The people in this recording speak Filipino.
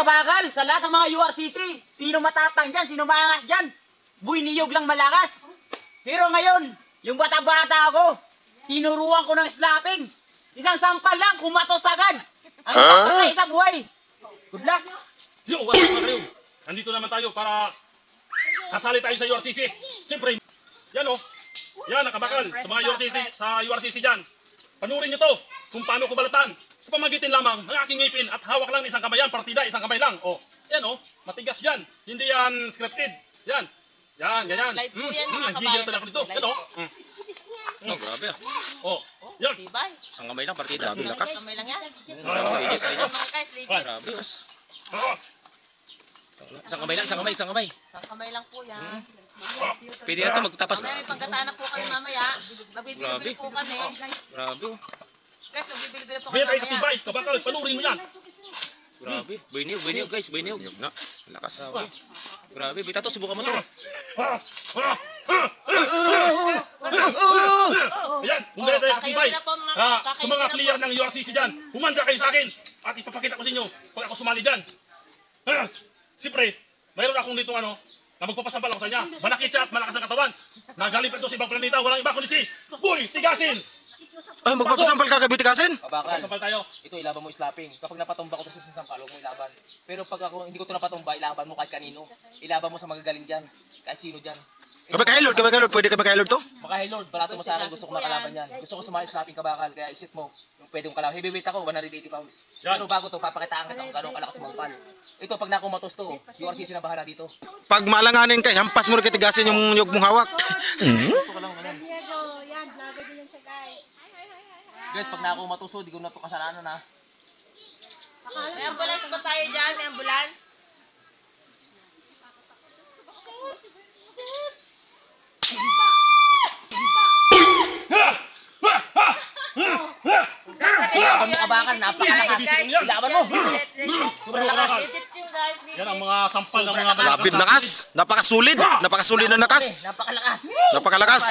kabakal, sa lahat ng mga URCC, sino matapang dyan, sino maangas dyan? Buy niyog lang malakas. Pero ngayon, yung bata-bata ako, tinuruan ko ng slapping. Isang sampal lang, kumatos agad. Ang isang patay sa buhay. Good luck. Yo, what's up mga kayo? Nandito naman tayo para sasali tayo sa URCC. Siyempre, yan o. Yan, nakabakal sa mga URCC dyan. Panurin nyo to kung paano ko balatan. Sa pamagitin lamang ng aking ngipin at hawak lang isang kamay yan. Partida, isang kamay lang. O, yan o. Matigas yan. Hindi yan scripted. Yan. Yan, ganyan. Live po yan, mga Higil talaga ako dito. Yan o. Oh, grabe ah. O, yan. Tibay. Isang kamay lang, partida. Grabe lakas. Kamay lang yan. Legit, legit. Mga guys, legit. Grabe. Lakas. Isang kamay lang, isang kamay, isang kamay. Isang kamay lang po yan. Pwede na ito, magtapas na. May pagkatanak po kami mamaya. Magbibilbil po kami. Grabe oh. Guys, magbibilbil po kami Kaya tayo mamaya. katibay. Kabakal, panurin mo yan. Grabe. Buiniyog guys, buiniyog. Yun nga. Lakas. Grabe, bita to, subukan mo to. Ayan, kung ganyan tayo katibay. Kakainin na po, mga- Sa kakainin mga na po. player ng URCC dyan, humanda kayo sa akin. At ipapakita ko sa inyo kung ako sumali dyan. Siyempre, mayroon akong dito na magpapasampal ako sa kanya. Malaki siya at malakas ang katawan. Nagaling pa ito sa ibang planeta, walang iba kundi si Boy Tigasin! Ay, magpapasampal ka kay Butikasin? Kabakal. Sampal tayo. Ito, ilaban mo slapping. Kapag napatumba ko to sa sampal, huwag mo ilaban. Pero pag ako, hindi ko to napatumba, ilaban mo kahit kanino. Ilaban mo sa magagaling dyan. Kahit sino dyan. Kami kay Lord, pwede kami kay Lord to? Maka Lord, balato mo sa akin, gusto ko makalaban yan. Gusto ko sumali sa slapping kabakal, kaya isip mo, yung pwede kong kalaban. Heavyweight ako, 180 pounds. Yan. Pero bago to, papakitaan kita kung gano'ng kalakas mampal. Ito, pag nakumatos to, URCC na bahala dito. Pag maalanganin kay, hampas mo rin kay Tigasin yung nyug mong hawak. Gusto ko lang ganyan. Diego, yan, vlogger din yan siya guys. Guys, pag nakumatos to, di ko na to kasalanan ha. May ambulance ba tayo dyan? May ambulance? Ilaban mo kabakal, napakalakas. Ilaban mo. Sobrang lakas. Legit yung guys. Yan ang mga sampal ng mga Grabe lakas. Napakasulit. Napakasulit na lakas. Napakalakas. Napakalakas.